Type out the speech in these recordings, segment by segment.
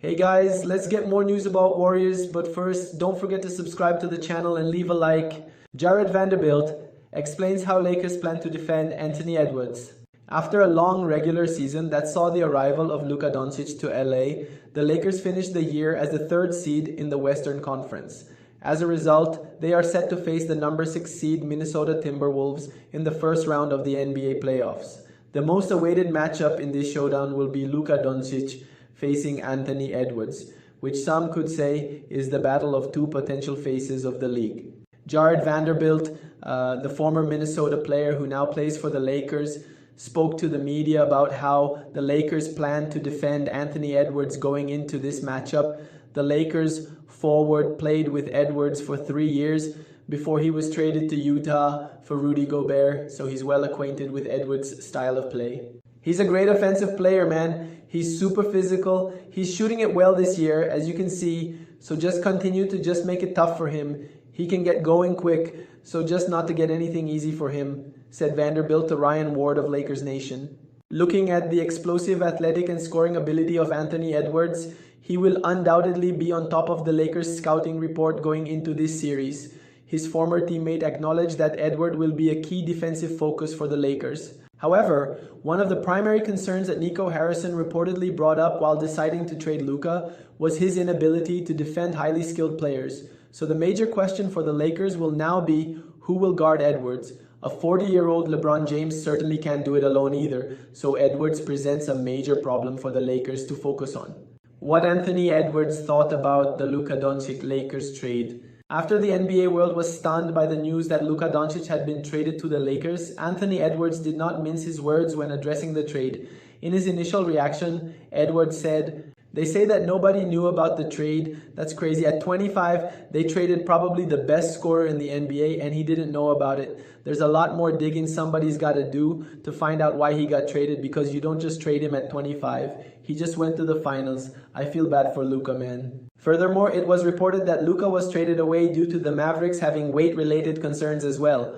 Hey guys, let's get more news about Warriors, but first, don't forget to subscribe to the channel and leave a like. Jared Vanderbilt explains how Lakers plan to defend Anthony Edwards. After a long regular season that saw the arrival of Luka Doncic to LA, the Lakers finished the year as the third seed in the Western Conference. As a result, they are set to face the number 6 seed Minnesota Timberwolves in the first round of the NBA playoffs. The most awaited matchup in this showdown will be Luka Doncic facing Anthony Edwards, which some could say is the battle of two potential faces of the league. Jared Vanderbilt, the former Minnesota player who now plays for the Lakers, spoke to the media about how the Lakers plan to defend Anthony Edwards going into this matchup. The Lakers forward played with Edwards for 3 years before he was traded to Utah for Rudy Gobert, so he's well acquainted with Edwards' style of play. He's a great offensive player, man. He's super physical. He's shooting it well this year, as you can see, so just continue to just make it tough for him. He can get going quick, so just not to get anything easy for him, said Vanderbilt to Ryan Ward of Lakers Nation. Looking at the explosive athletic and scoring ability of Anthony Edwards, he will undoubtedly be on top of the Lakers scouting report going into this series. His former teammate acknowledged that Edward will be a key defensive focus for the Lakers. However, one of the primary concerns that Nico Harrison reportedly brought up while deciding to trade Luka was his inability to defend highly skilled players. So the major question for the Lakers will now be who will guard Edwards. A 40-year-old LeBron James certainly can't do it alone either, so Edwards presents a major problem for the Lakers to focus on. What Anthony Edwards thought about the Luka Doncic Lakers trade. After the NBA world was stunned by the news that Luka Doncic had been traded to the Lakers, Anthony Edwards did not mince his words when addressing the trade. In his initial reaction, Edwards said, "They say that nobody knew about the trade. That's crazy. At 25, they traded probably the best scorer in the NBA and he didn't know about it. There's a lot more digging somebody's got to do to find out why he got traded because you don't just trade him at 25. He just went to the finals. I feel bad for Luka, man." Furthermore, it was reported that Luka was traded away due to the Mavericks having weight-related concerns as well.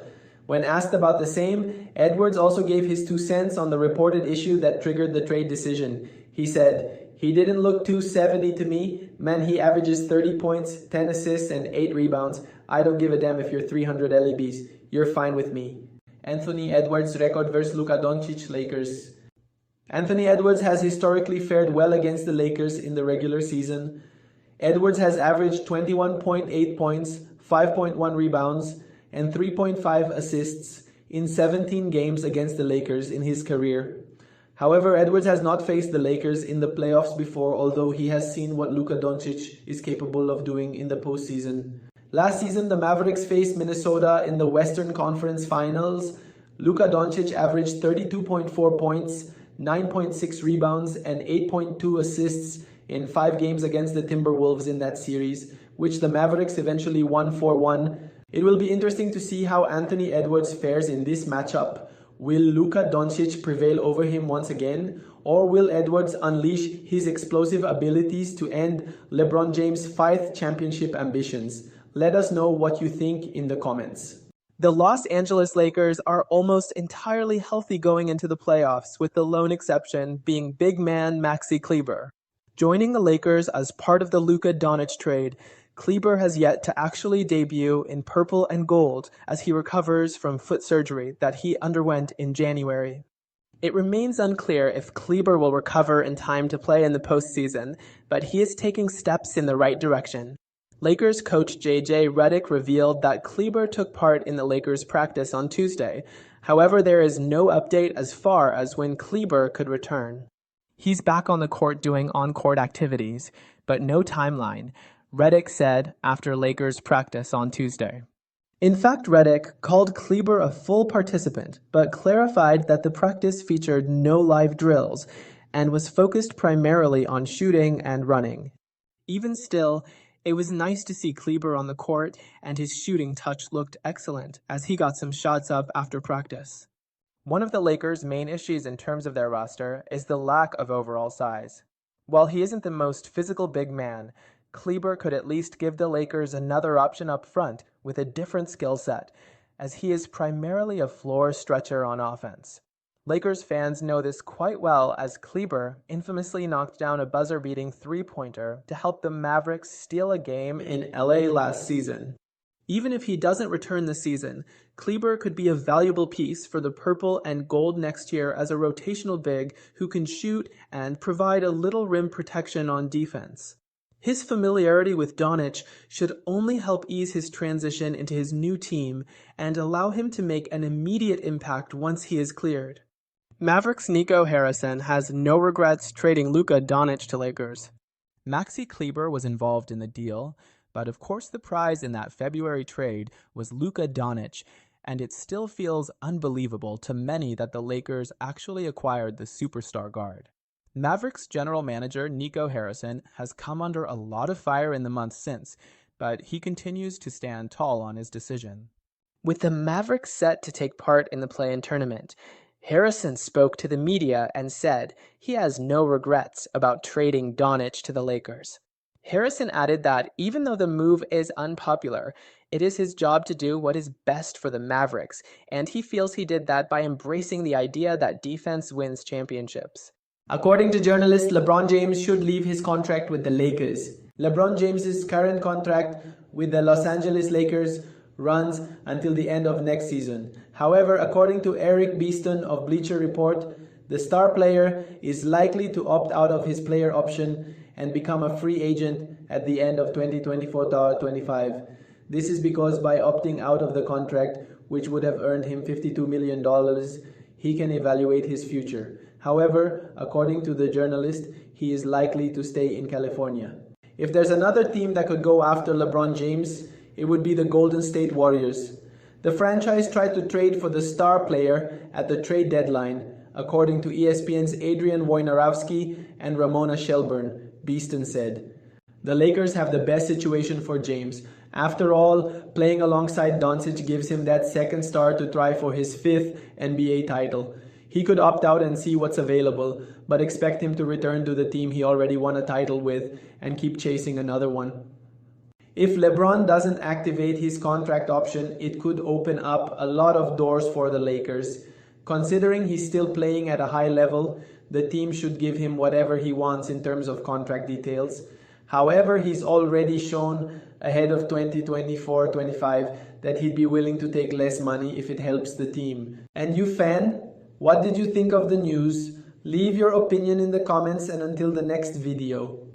When asked about the same, Edwards also gave his 2 cents on the reported issue that triggered the trade decision. He said, "He didn't look 270 to me. Man, he averages 30 points, 10 assists, and 8 rebounds. I don't give a damn if you're 300 LEBs. You're fine with me." Anthony Edwards' record versus Luka Doncic Lakers. Anthony Edwards has historically fared well against the Lakers in the regular season. Edwards has averaged 21.8 points, 5.1 rebounds, and 3.5 assists in 17 games against the Lakers in his career. However, Edwards has not faced the Lakers in the playoffs before, although he has seen what Luka Doncic is capable of doing in the postseason. Last season, the Mavericks faced Minnesota in the Western Conference Finals. Luka Doncic averaged 32.4 points, 9.6 rebounds, and 8.2 assists in 5 games against the Timberwolves in that series, which the Mavericks eventually won 4-1. It will be interesting to see how Anthony Edwards fares in this matchup. Will Luka Doncic prevail over him once again, or will Edwards unleash his explosive abilities to end LeBron James' 5th championship ambitions? Let us know what you think in the comments. The Los Angeles Lakers are almost entirely healthy going into the playoffs, with the lone exception being big man Maxi Kleber. Joining the Lakers as part of the Luka Doncic trade, Kleber has yet to actually debut in purple and gold as he recovers from foot surgery that he underwent in January. It remains unclear if Kleber will recover in time to play in the postseason, but he is taking steps in the right direction. Lakers coach J.J. Redick revealed that Kleber took part in the Lakers' practice on Tuesday. However, there is no update as far as when Kleber could return. He's back on the court doing on-court activities, but no timeline, Redick said after Lakers practice on Tuesday. In fact, Redick called Kleber a full participant, but clarified that the practice featured no live drills and was focused primarily on shooting and running. Even still, it was nice to see Kleber on the court, and his shooting touch looked excellent as he got some shots up after practice. One of the Lakers' main issues in terms of their roster is the lack of overall size. While he isn't the most physical big man, Kleber could at least give the Lakers another option up front with a different skill set, as he is primarily a floor stretcher on offense. Lakers fans know this quite well as Kleber infamously knocked down a buzzer-beating three-pointer to help the Mavericks steal a game in LA last season. Even if he doesn't return this season, Kleber could be a valuable piece for the purple and gold next year as a rotational big who can shoot and provide a little rim protection on defense. His familiarity with Doncic should only help ease his transition into his new team and allow him to make an immediate impact once he is cleared. Mavericks' Nico Harrison has no regrets trading Luka Doncic to Lakers. Maxi Kleber was involved in the deal, but of course the prize in that February trade was Luka Doncic, and it still feels unbelievable to many that the Lakers actually acquired the superstar guard. Mavericks general manager Nico Harrison has come under a lot of fire in the months since, but he continues to stand tall on his decision. With the Mavericks set to take part in the play-in tournament, Harrison spoke to the media and said he has no regrets about trading Doncic to the Lakers. Harrison added that even though the move is unpopular, it is his job to do what is best for the Mavericks, and he feels he did that by embracing the idea that defense wins championships. According to journalist, LeBron James should leave his contract with the Lakers. LeBron James's current contract with the Los Angeles Lakers runs until the end of next season. However, according to Eric Beeston of Bleacher Report, the star player is likely to opt out of his player option and become a free agent at the end of 2024-25. This is because by opting out of the contract, which would have earned him $52 million, he can evaluate his future. However, according to the journalist, he is likely to stay in California. If there's another team that could go after LeBron James, it would be the Golden State Warriors. The franchise tried to trade for the star player at the trade deadline, according to ESPN's Adrian Wojnarowski and Ramona Shelburne, Beeston said. The Lakers have the best situation for James. After all, playing alongside Doncic gives him that second star to try for his 5th NBA title. He could opt out and see what's available, but expect him to return to the team he already won a title with and keep chasing another one. If LeBron doesn't activate his contract option, it could open up a lot of doors for the Lakers. Considering he's still playing at a high level, the team should give him whatever he wants in terms of contract details. However, he's already shown ahead of 2024-25 that he'd be willing to take less money if it helps the team. And you fan, what did you think of the news? Leave your opinion in the comments, and until the next video.